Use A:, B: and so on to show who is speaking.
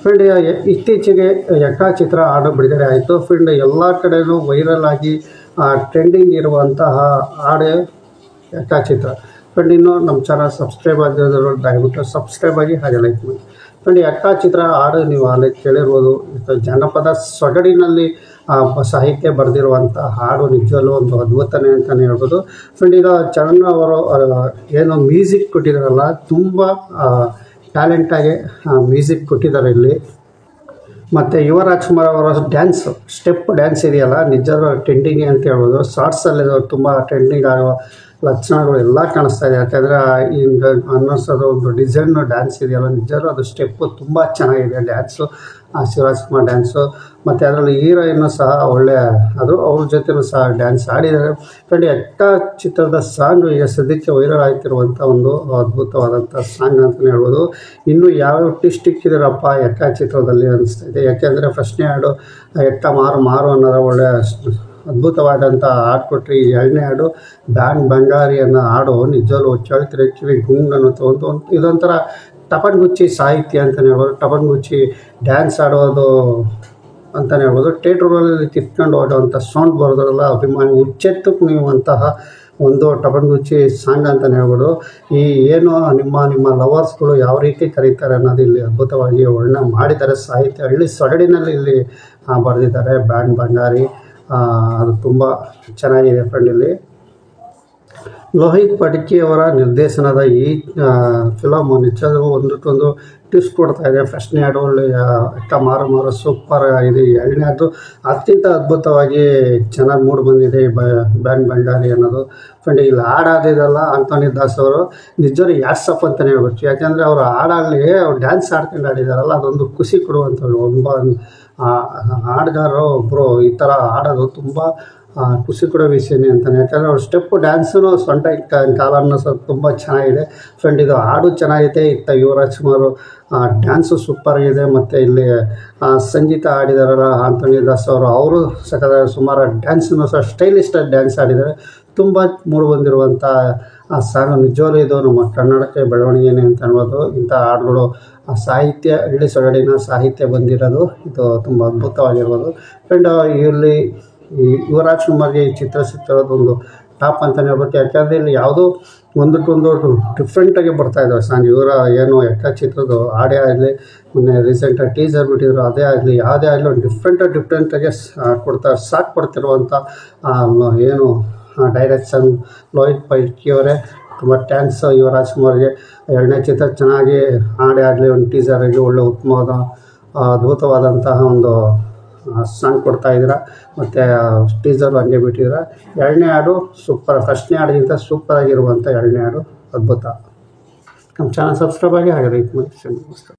A: Friend ಇತ್ತೀಚೆಗೆ ಯಕ್ಕ ಚಿತ್ರ ಹಾಡು ಬಿಡುಗಡೆ ಆಯಿತು. ಫ್ರೆಂಡ್ ಎಲ್ಲ ಕಡೆಯೂ ವೈರಲ್ ಆಗಿ ಟ್ರೆಂಡಿಂಗ್ ಇರುವಂತಹ ಹಾಡು ಯಕ್ಕ ಚಿತ್ರ. ಫ್ರೆಂಡ್ ಇನ್ನೂ ನಮ್ಮ ಚಾನಲ್ ಸಬ್ಸ್ಕ್ರೈಬ್ ಆಗಿರೋರು ದಯವಿಟ್ಟು ಸಬ್ಸ್ಕ್ರೈಬ್ ಆಗಿ ಹಾಗೆ ಲೈಕ್ ಮಾಡಿ. ಫ್ರೆಂಡ್ ಯಕ್ಕ ಚಿತ್ರ ಹಾಡು ನೀವು ಅಲ್ಲಿ ಕೇಳಿರ್ಬೋದು. ಜನಪದ ಸೊಗಡಿನಲ್ಲಿ ಸಾಹಿತ್ಯ ಬರೆದಿರುವಂಥ ಹಾಡು ನಿಜವಲ್ಲೂ ಒಂದು ಅದ್ಭುತನೇ ಅಂತಲೇ ಹೇಳ್ಬೋದು. ಫ್ರೆಂಡ್ ಈಗ ಚರಣ್ ಅವರು ಏನು ಮ್ಯೂಸಿಕ್ ಕೊಟ್ಟಿದ್ದಾರಲ್ಲ, ತುಂಬ ಟ್ಯಾಲೆಂಟಾಗಿ ಮ್ಯೂಸಿಕ್ ಕೊಟ್ಟಿದ್ದಾರೆ ಇಲ್ಲಿ. ಮತ್ತು ಯುವರಾಜ್ಕುಮಾರ್ ಅವರ ಸ್ಟೆಪ್ ಡ್ಯಾನ್ಸ್ ಇದೆಯಲ್ಲ, ನಿಜವಾದ ಟ್ರೆಂಡಿಂಗ್ ಅಂತ ಹೇಳ್ಬೋದು. ಶಾರ್ಟ್ಸಲ್ಲಿ ತುಂಬ ಟ್ರೆಂಡಿಂಗ್ ಆಗೋ ಲಕ್ಷಣಗಳು ಎಲ್ಲ ಕಾಣಿಸ್ತಾ ಇದೆ. ಯಾಕೆಂದರೆ ಈಗ ಅನ್ನಿಸೋದು ಒಂದು ಡಿಸೈನ್ ಡ್ಯಾನ್ಸ್ ಇದೆಯಲ್ಲ, ನಿಜವಾಗ್ಲೂ ಅದು ಸ್ಟೆಪ್ಪು ತುಂಬ ಚೆನ್ನಾಗಿದೆ ಡ್ಯಾನ್ಸು, ಶಿವರಾಜ್ಕುಮಾರ್ ಡ್ಯಾನ್ಸು. ಮತ್ತು ಅದರಲ್ಲಿ ಹೀರೋಯಿನ್ನು ಸಹ ಅವ್ರ ಜೊತೆಲೂ ಸಹ ಡ್ಯಾನ್ಸ್ ಆಡಿದ್ದಾರೆ. ಫ್ರೆಂಡ್ ಯಕ್ಕ ಚಿತ್ರದ ಸಾಂಗ್ ಈಗ ಸದ್ಯಕ್ಕೆ ವೈರಲ್ ಆಗ್ತಿರುವಂಥ ಒಂದು ಅದ್ಭುತವಾದಂಥ ಸಾಂಗ್ ಅಂತಲೇ ಹೇಳ್ಬೋದು. ಇನ್ನು ಯಾವ್ಯಾವ ಟ್ವಿಸ್ಟ್ ಇಕ್ಕಿದಾರಪ್ಪ ಯಕ್ಕ ಚಿತ್ರದಲ್ಲಿ ಅನಿಸ್ತಾ ಇದೆ. ಯಾಕೆಂದರೆ ಫಸ್ಟ್ನೇ ಹಾಡು ಯಕ್ಕ ಮಾರು ಮಾರು ಅನ್ನೋದು ಒಳ್ಳೆ ಅದ್ಭುತವಾದಂಥ ಹಾಡು ಕೊಟ್ಟರೆ, ಈ ಎರಡನೇ ಹಾಡು ಬ್ಯಾಂಡ್ ಬಂಗಾರಿ ಅನ್ನೋ ಹಾಡು ನಿಜವಲ್ಲೂ ಕಿವಿ ಗುಂಗ್ ಅನ್ನೋ ಇದೊಂಥರ ಟಪನ್ಗುಚ್ಚಿ ಸಾಹಿತ್ಯ ಅಂತಲೇ ಹೇಳ್ಬೋದು. ಟಪನ್ಗುಚ್ಚಿ ಡ್ಯಾನ್ಸ್ ಆಡೋದು ಅಂತಲೇ ಹೇಳ್ಬೋದು. ಥಿಯೇಟ್ರಲ್ಲಿ ಕಿತ್ಕೊಂಡು ಹೋಗೋವಂಥ ಸೌಂಡ್ ಬರೋದ್ರಲ್ಲ, ಅಭಿಮಾನಿ ಹುಚ್ಚೆತ್ತು ಕುಣಿಯುವಂತಹ ಒಂದು ಟಪನ್ಗುಚ್ಚಿ ಸಾಂಗ್ ಅಂತಲೇ ಹೇಳ್ಬೋದು. ಈ ಏನು ನಿಮ್ಮ ಲವರ್ಸ್ಗಳು ಯಾವ ರೀತಿ ಕರೀತಾರೆ ಅನ್ನೋದು ಇಲ್ಲಿ ಅದ್ಭುತವಾಗಿ ವರ್ಣನೆ ಮಾಡಿದ್ದಾರೆ. ಸಾಹಿತ್ಯ ಹಳ್ಳಿ ಸೊಗಡಿನಲ್ಲಿ ಇಲ್ಲಿ ಬರೆದಿದ್ದಾರೆ ಬ್ಯಾಂಡ್ ಬಂಗಾರಿ. ಅದು ತುಂಬ ಚೆನ್ನಾಗಿದೆ ಫ್ರೆಂಡ್. ಇಲ್ಲಿ ಲೋಹಿತ್ ಪಡ್ಕಿಯವರ ನಿರ್ದೇಶನದ ಈ ಫಿಲಮು ನಿಜವಾದ ಒಂದಕ್ಕೊಂದು ಟ್ವಿಸ್ಟ್ ಕೊಡ್ತಾಯಿದೆ. ಫಸ್ಟ್ನೇ ಹಾಡು ಒಳ್ಳೆ ಯಕ್ಕ ಮಾರು ಮಾರು ಸೂಪರ್ ಆಗಿದೆ. ಎರಡನೇ ಹಾಡು ಅತ್ಯಂತ ಅದ್ಭುತವಾಗಿ ಚೆನ್ನಾಗಿ ಮೂಡಿ ಬಂದಿದೆ ಬ್ಯಾಂಡ್ ಬಂಗಾರಿ ಅನ್ನೋದು. ಫ್ರೆಂಡ್ ಇಲ್ಲಿ ಹಾಡಾದಿದಲ್ಲ ಆಂಟೋನಿ ದಾಸ್ ಅವರು ನಿಜವಾಗ್ಲೂ ಯಾಟ್ಸಪ್ ಅಂತಲೇ ಹೇಳ್ಬೇಕು. ಯಾಕೆಂದರೆ ಅವರು ಹಾಡಲ್ಲಿ ಅವ್ರು ಡ್ಯಾನ್ಸ್ ಆಡ್ಕೊಂಡು ಆಡಿದಾರಲ್ಲ, ಅದೊಂದು ಖುಷಿ ಕೊಡುವಂಥದ್ದು. ಹಾಡುಗಾರರು ಒಬ್ಬರು ಈ ಥರ ಆಡೋದು ತುಂಬ ಖುಷಿ ಕೊಡೋ ವಿಷಯನೇ ಅಂತಲೇ. ಯಾಕಂದರೆ ಅವ್ರ ಸ್ಟೆಪ್ಪು ಡ್ಯಾನ್ಸೂ ಸೊಂಟ ಕಾಲನ್ನು ಸ್ವಲ್ಪ ತುಂಬ ಚೆನ್ನಾಗಿದೆ ಫ್ರೆಂಡ್. ಇದು ಹಾಡು ಚೆನ್ನಾಗಿದೆ. ಯುವರಾಜ್ಕುಮಾರ್ ಡ್ಯಾನ್ಸು ಸೂಪರಾಗಿದೆ. ಮತ್ತು ಇಲ್ಲಿ ಸಂಗೀತ ಆಡಿದಾರಲ್ಲ ಆಂಟೋನಿ ದಾಸ್ ಅವರು ಸುಮಾರು ಡ್ಯಾನ್ಸನ್ನು ಸಹ ಸ್ಟೈಲಿಸ್ಟಾಗಿ ಡ್ಯಾನ್ಸ್ ಆಡಿದ್ದಾರೆ. ತುಂಬ ಮೂಡಿಬಂದಿರುವಂಥ ಸಾಂಗ್. ನಿಜವಾಗ್ಲೂ ಇದು ನಮ್ಮ ಕನ್ನಡಕ್ಕೆ ಬೆಳವಣಿಗೆನೇ ಅಂತ ಅನ್ಬೋದು. ಇಂಥ ಹಾಡುಗಳು ಸಾಹಿತ್ಯ ಹಳ್ಳಿ ಸೊಗಡಿನ ಸಾಹಿತ್ಯ ಬಂದಿರೋದು ಇದು ತುಂಬ ಅದ್ಭುತವಾಗಿರ್ಬೋದು ಫ್ರೆಂಡ್. ಇಲ್ಲಿ ಯುವರಾಜ್ಕುಮಾರ್ಗೆ ಈ ಚಿತ್ರ ಸಿಗ್ತಿರೋದು ಒಂದು ಟಾಪ್ ಅಂತಲೇ ಹೇಳ್ಬೋದು. ಯಾಕೆಂದರೆ ಇಲ್ಲಿ ಯಾವುದೋ ಒಂದಕ್ಕೊಂದು ಡಿಫ್ರೆಂಟಾಗಿ ಬರ್ತಾಯಿದ್ದಾವೆ ಸಾಂಗ್. ಏನು ಯಕ್ಕ ಚಿತ್ರದ ಹಾಡೇ ಆಗಲಿ, ಮೊನ್ನೆ ರೀಸೆಂಟಾಗಿ ಟೀಸರ್ ಬಿಟ್ಟಿದ್ರು, ಅದೇ ಆಗಲಿ ಯಾವುದೇ ಆಗಲಿ ಒಂದು ಡಿಫ್ರೆಂಟಾಗಿ ಕೊಡ್ತಿರುವಂಥ ಏನು ಡೈರೆಕ್ಷನ್ ಲೋಹಿತ್ ಪಡ್ಕಿಯವರೇ. ತುಂಬ ಥ್ಯಾಂಕ್ಸ್ ಯುವರಾಜ್ಕುಮಾರ್ಗೆ. ಎರಡನೇ ಚಿತ್ರ ಚೆನ್ನಾಗಿ ಹಾಡೇ ಆಗಲಿ, ಒಂದು ಟೀಸರ್ ಆಗಲಿ ಒಳ್ಳೆ ಉತ್ತಮವಾದ ಅದ್ಭುತವಾದಂತಹ ಒಂದು ಸಾಂಗ್ ಕೊಡ್ತಾಯಿದ್ದೀರ. ಮತ್ತು ಟೀಸರ್ ಹಂಗೆ ಬಿಟ್ಟಿದ್ದೀರ. ಎರಡನೇ ಹಾಡು ಸೂಪರ್. ಫಸ್ಟ್ನೇ ಹಾಡಿಗಿಂತ ಸೂಪರಾಗಿರುವಂಥ ಎರಡನೇ ಹಾಡು ಅದ್ಭುತ. ನಮ್ಮ ಚಾನಲ್ ಸಬ್ಸ್ಕ್ರೈಬ್ ಆಗಿ ಹಾಗೆ ಲೈಕ್ ಮಾಡಿ. ನಮಸ್ಕಾರ.